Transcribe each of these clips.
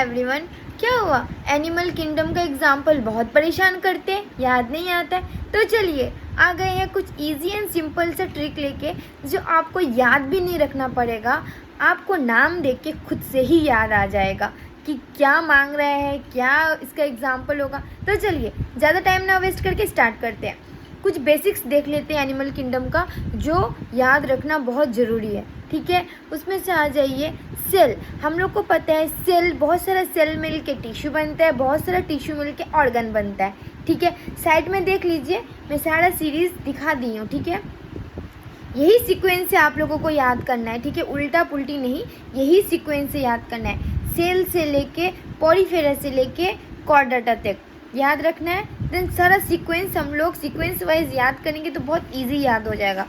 Everyone, क्या हुआ? Animal kingdom का एग्जाम्पल बहुत परेशान करते हैं, याद नहीं आता है। तो चलिए आ गए हैं कुछ इजी एंड सिंपल सा ट्रिक लेके, जो आपको याद भी नहीं रखना पड़ेगा। आपको नाम देख के खुद से ही याद आ जाएगा कि क्या मांग रहे हैं, क्या इसका एग्जाम्पल होगा। तो चलिए ज़्यादा टाइम ना वेस्ट करके स्टार्ट करते हैं। कुछ बेसिक्स देख लेते हैं एनिमल किंगडम का, जो याद रखना बहुत ज़रूरी है। ठीक है, उसमें से आ जाइए सेल। हम लोग को पता है सेल, बहुत सारा सेल मिल के टिश्यू बनता है, बहुत सारा टिश्यू मिल के ऑर्गन बनता है। ठीक है, साइड में देख लीजिए, मैं सारा सीरीज़ दिखा दी हूँ। ठीक है, यही सीक्वेंस से आप लोगों को याद करना है। ठीक है, उल्टा पुल्टी नहीं, यही सीक्वेंस से याद करना है। सेल से लेके पॉलीफेरा से लेके कॉर्डाटा तक याद रखना है। देन सारा सीक्वेंस हम लोग सीक्वेंस वाइज याद करेंगे तो बहुत इजी याद हो जाएगा।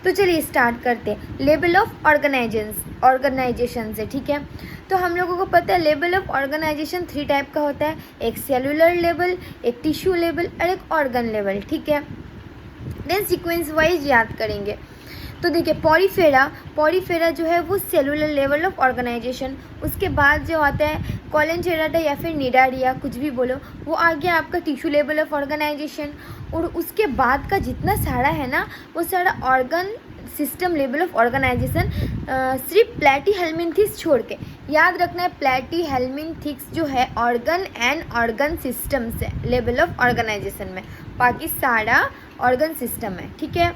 तो चलिए स्टार्ट करते हैं लेवल ऑफ ऑर्गेनाइजेशन से। ठीक है, तो हम लोगों को पता है लेवल ऑफ ऑर्गेनाइजेशन 3 टाइप का होता है, एक सेलुलर लेवल, एक टिश्यू लेवल और एक ऑर्गन लेवल। ठीक है, देन सीक्वेंस वाइज याद करेंगे। तो देखिए पॉलीफेरा जो है वो सेलुलर लेवल ऑफ ऑर्गेनाइजेशन, उसके बाद जो आता है कॉलेंटेराटा या फिर निडारिया, कुछ भी बोलो, वो आ गया आपका टिश्यू लेवल ऑफ ऑर्गेनाइजेशन। और उसके बाद का जितना सारा है ना, वो सारा organ system level of organisation, सिर्फ प्लैटीहेल्मिन्थेस छोड़ के याद रखना है। प्लैटीहेल्मिन्थेस जो है ऑर्गन एंड ऑर्गन सिस्टम से लेवल ऑफ ऑर्गेनाइजेशन में, बाकी सारा ऑर्गन सिस्टम है। ठीक है,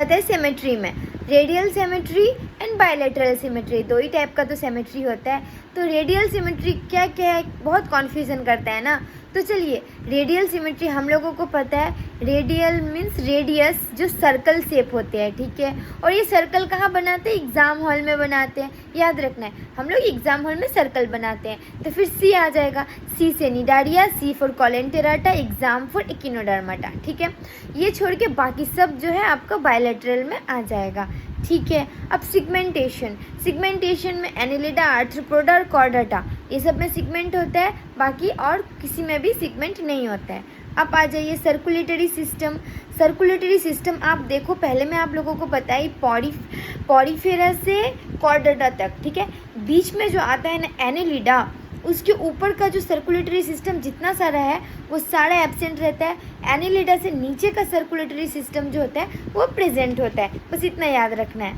पता है सिमेट्री में radial symmetry and bilateral symmetry, 2 he type का तो सिमेट्री होता है। तो रेडियल सिमेट्री क्या क्या है, बहुत कन्फ्यूज़न करता है ना। तो चलिए रेडियल सिमेट्री हम लोगों को पता है, रेडियल मीन्स रेडियस, जो सर्कल शेप होते हैं। ठीक है, और ये सर्कल कहाँ बनाते हैं? एग्ज़ाम हॉल में बनाते हैं, याद रखना है। हम लोग एग्ज़ाम हॉल में सर्कल बनाते हैं। तो फिर सी आ जाएगा, सी से Cnidaria, C for Coelenterata, exam for Echinodermata. ठीक है, ये छोड़ के बाकी सब जो है आपका बायलैटरल में आ जाएगा। ठीक है, अब सिगमेंटेशन में एनिलिडा, आर्थ्रोपोडा और कॉर्डाटा, ये सब में सिगमेंट होता है, बाकी और किसी में भी सिगमेंट नहीं होता है। अब आ जाइए सर्कुलेटरी सिस्टम आप देखो, पहले मैं आप लोगों को बताई पॉलीफेरा से कॉर्डाटा तक। ठीक है, बीच में जो आता है ना एनिलिडा, उसके ऊपर का जो सर्कुलेटरी सिस्टम जितना सारा है वो सारा एब्सेंट रहता है। एनिलिडा से नीचे का सर्कुलेटरी सिस्टम जो होता है वो प्रेजेंट होता है, बस इतना याद रखना है।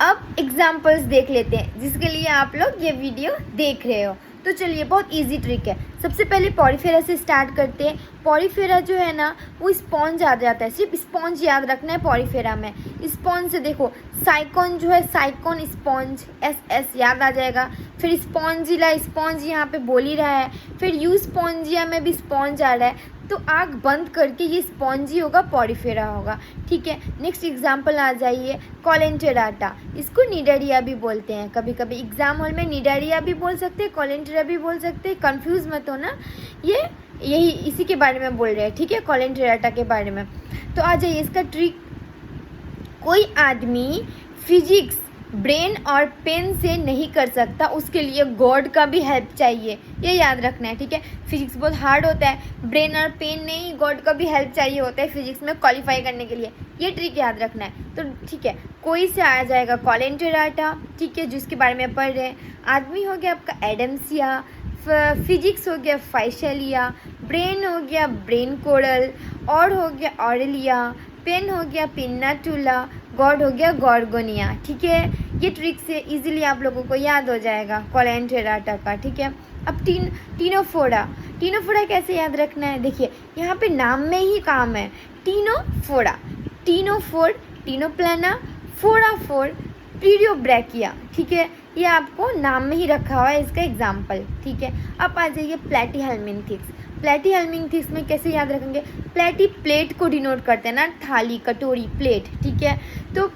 अब एग्जाम्पल्स देख लेते हैं जिसके लिए आप लोग ये वीडियो देख रहे हो। तो चलिए बहुत इजी ट्रिक है। सबसे पहले पॉलीफेरा से स्टार्ट करते हैं। पॉलीफेरा जो है ना वो स्पॉन्ज आ जाता है, सिर्फ स्पॉन्ज याद रखना है पॉलीफेरा में। स्पॉन्ज से देखो साइकॉन जो है, साइकॉन स्पॉन्ज, एस याद आ जाएगा। फिर स्पॉन्जिला, स्पॉन्ज यहाँ पे बोल ही रहा है। फिर यू स्पॉन्जिया में भी स्पॉन्ज आ रहा है, तो आँख बंद करके ये स्पॉन्जी होगा, पॉलीफेरा होगा। ठीक है, नेक्स्ट एग्जाम्पल आ जाइए कॉलेंटेराटा, इसको निडारिया भी बोलते हैं। कभी कभी एग्जाम हॉल में निडारिया भी बोल सकते हैं, कॉलेंटेरा भी बोल सकते हैं, कंफ्यूज मत हो ना, यही इसी के बारे में बोल रहे हैं। ठीक है, कॉलेंटेराटा के बारे में। तो आ जाइए इसका ट्रिक। कोई आदमी फिजिक्स ब्रेन और पेन से नहीं कर सकता, उसके लिए गॉड का भी हेल्प चाहिए, ये याद रखना है। ठीक है, फिजिक्स बहुत हार्ड होता है, ब्रेन और पेन नहीं, गॉड का भी हेल्प चाहिए होता है फिजिक्स में क्वालिफाई करने के लिए, ये ट्रिक याद रखना है। तो ठीक है, कोई से आ जाएगा कॉलेंटेराटा। ठीक है, जिसके बारे में पढ़ रहे हैं। आदमी हो गया आपका एडम्सिया, फिजिक्स हो गया फाइशलिया, ब्रेन हो गया ब्रेन कोरल, और हो गया ऑरेलिया, पेन हो गया पिन्नाटुला, गॉड हो गया गॉर्गोनिया। ठीक है, ये ट्रिक से इजीली आप लोगों को याद हो जाएगा कॉलेंटेराटा का। ठीक है, अब टीनोफोरा कैसे याद रखना है? देखिए यहाँ पे नाम में ही काम है। Ctenophore, Ctenoplana, फोराफोर, प्रीडियोब्रैकिया। ठीक है, ये आपको नाम में ही रखा हुआ है इसका एग्जाम्पल। ठीक है, अब आ जाइए प्लैटीहेल्मिन्थेस में कैसे याद रखेंगे? प्लेटी प्लेट को डिनोट करते हैं ना, थाली, कटोरी, प्लेट। ठीक है, तो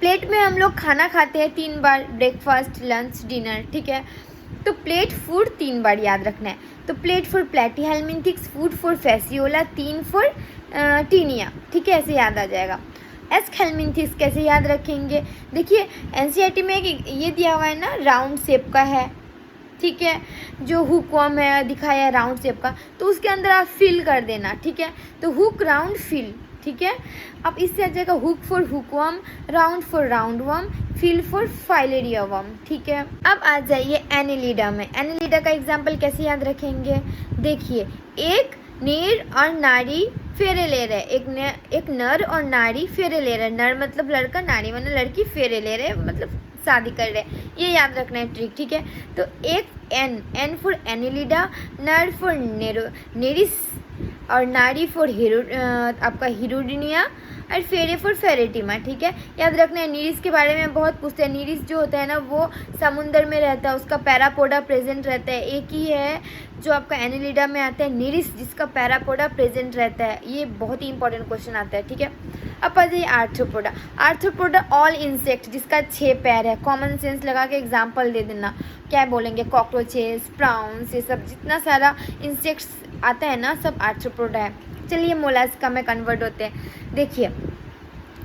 प्लेट में हम लोग खाना खाते हैं 3 बार, ब्रेकफास्ट, लंच, डिनर। ठीक है, तो प्लेट फूड 3 बार याद रखना है। तो plate for Platyhelminthes, food for Fasciola, 3 for Taenia. ठीक है, ऐसे याद आ जाएगा। एस्कहेल्मिन्थेस कैसे याद रखेंगे? देखिए एनसीईआरटी में एक ये दिया हुआ है ना, राउंड शेप का है। ठीक है, जो हुकवर्म है दिखाया है राउंड शेप का, तो उसके अंदर आप फिल कर देना। ठीक है, तो हुक राउंड फिल, ठीक है। अब इससे आ जाएगा hook for hookworm, round for roundworm, feel for filaria worm, ठीक है। अब आ जाइए एनिलिडा में। एनिलिडा का एग्जाम्पल कैसे याद रखेंगे? देखिए, एक नर और नारी फेरे ले रहे, एक नर और नारी फेरे ले रहे। नर मतलब लड़का, नारी मतलब लड़की, फेरे ले रहे मतलब शादी कर रहे, ये याद रखना है ट्रिक, ठीक है। तो एक एन फॉर एनिलिडा, नर फॉर नेरिस और नारी फॉर आपका हिरोडिनिया और फेरे फॉर फेरेटिमा, ठीक है। याद रखना है, नीरिस के बारे में बहुत पूछते हैं। नीरिस जो होता है ना वो समुंदर में रहता है, उसका पैरापोडा प्रेजेंट रहता है। एक ही है जो आपका एनिलिडा में आता है, नीरिस, जिसका पैरापोडा प्रेजेंट रहता है। ये बहुत ही इंपॉर्टेंट क्वेश्चन आता है, ठीक है। अब आ जाइए आर्थ्रोपोडा। आर्थ्रोपोडा ऑल इंसेक्ट जिसका 6 पैर है। कॉमन सेंस लगा के एग्जाम्पल दे देना, क्या बोलेंगे? कॉकरोचेस, प्राउंस, ये सब जितना सारा इंसेक्ट्स आता है ना, सब आर्थ्रोपोडा है। चलिए मोलस्का में कन्वर्ट होते हैं। देखिए,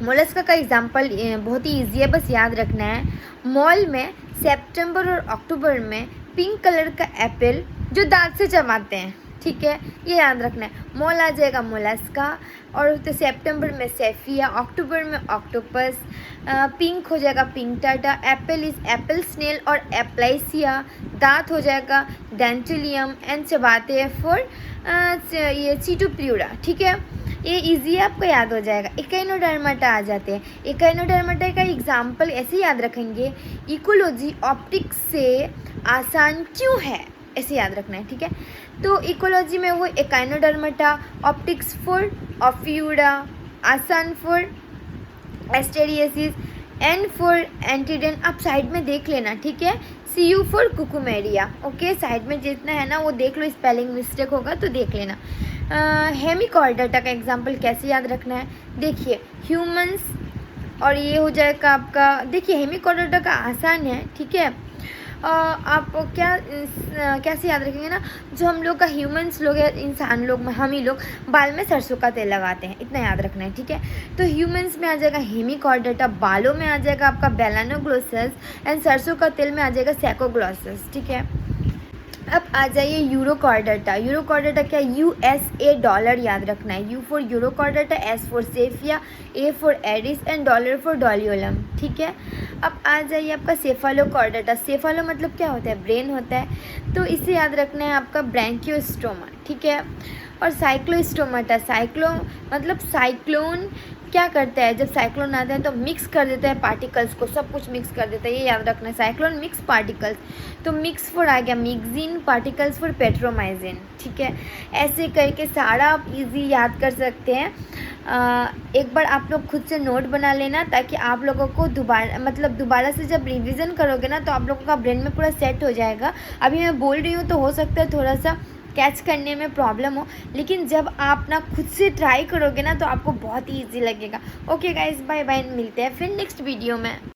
मोलस्का का एग्जाम्पल बहुत ही ईजी है, बस याद रखना है। मॉल में सितंबर और अक्टूबर में पिंक कलर का एप्पल जो दांत से चबाते हैं, ठीक है, ये याद रखना है। मॉल आ जाएगा मोलस्का, और तो सितंबर में सेफिया, अक्टूबर में ऑक्टोपस, पिंक हो जाएगा पिंक टाटा, एप्पल इज एप्पल स्नेल और एप्लाइसिया, दांत हो जाएगा डेंटिलियम, एंड चबाते हैं फॉर ये सीटोप्ल्यूरा, ठीक है। ये इजी आपको याद हो जाएगा। इकाइनोडर्माटा आ जाते हैं। इकाइनोडर्माटा का एग्जाम्पल ऐसे याद रखेंगे, इकोलॉजी ऑप्टिक्स से आसान क्यों है, ऐसे याद रखना है, ठीक है। तो इकोलॉजी में वो इकाइनोडर्माटा, ऑप्टिक्स फॉर ऑफ्यूडा, आसान फॉर एस्टेरियसिस, एन फॉर एंटीडेन। आप साइड में देख लेना, ठीक है। सी you for Cucumaria, okay, side में जितना है ना वो देख लो, स्पेलिंग मिस्टेक होगा तो देख लेना। हेमिकॉर्डाटा का एग्जाम्पल कैसे याद रखना है? देखिए, ह्यूमंस, और ये हो जाएगा आपका, देखिए हेमिकॉर्डाटा का आसान है, ठीक है। आप कैसे याद रखेंगे ना, जो हम लोग का ह्यूमंस लोग है, इंसान लोग, हम ही लोग बाल में सरसों का तेल लगाते हैं, इतना याद रखना है, ठीक है। तो ह्यूमंस में आ जाएगा हेमिकॉर्डाटा, बालों में आ जाएगा आपका बेलानोग्लोसस, एंड सरसों का तेल में आ जाएगा सैकोग्लोसस, ठीक है। अब आ जाइए यूरोकॉर्डाटा। यूरोकॉर्डाटा क्या? USA डॉलर याद रखना है। U for Urochordata, S for Sepia, A for Aris and dollar for Doliolum, ठीक है। अब आ जाइए आपका सेफालोकॉर्डाटा। सेफालो मतलब क्या होता है? ब्रेन होता है, तो इसे याद रखना है आपका ब्रैंकियोस्टोमा, ठीक है। और साइक्लोस्टोमाटा, साइक्लो मतलब साइक्लोन क्या करता है, जब साइक्लोन आता है तो मिक्स कर देता है पार्टिकल्स को, सब कुछ मिक्स कर देता है, ये याद रखना है। साइक्लोन मिक्स पार्टिकल्स, तो मिक्स फॉर आ गया मिक्सिन, पार्टिकल्स फॉर पेट्रोमाइजिन, ठीक है। ऐसे करके सारा आप इजी याद कर सकते हैं। एक बार आप लोग खुद से नोट बना लेना, ताकि आप लोगों को दोबारा से जब रिवीजन करोगे ना तो आप लोगों का ब्रेन में पूरा सेट हो जाएगा। अभी मैं बोल रही हूँ तो हो सकता है थोड़ा सा कैच करने में प्रॉब्लम हो, लेकिन जब आप ना खुद से ट्राई करोगे ना तो आपको बहुत ही ईजी लगेगा। ओके गाइस, बाय बाय, मिलते हैं फिर नेक्स्ट वीडियो में।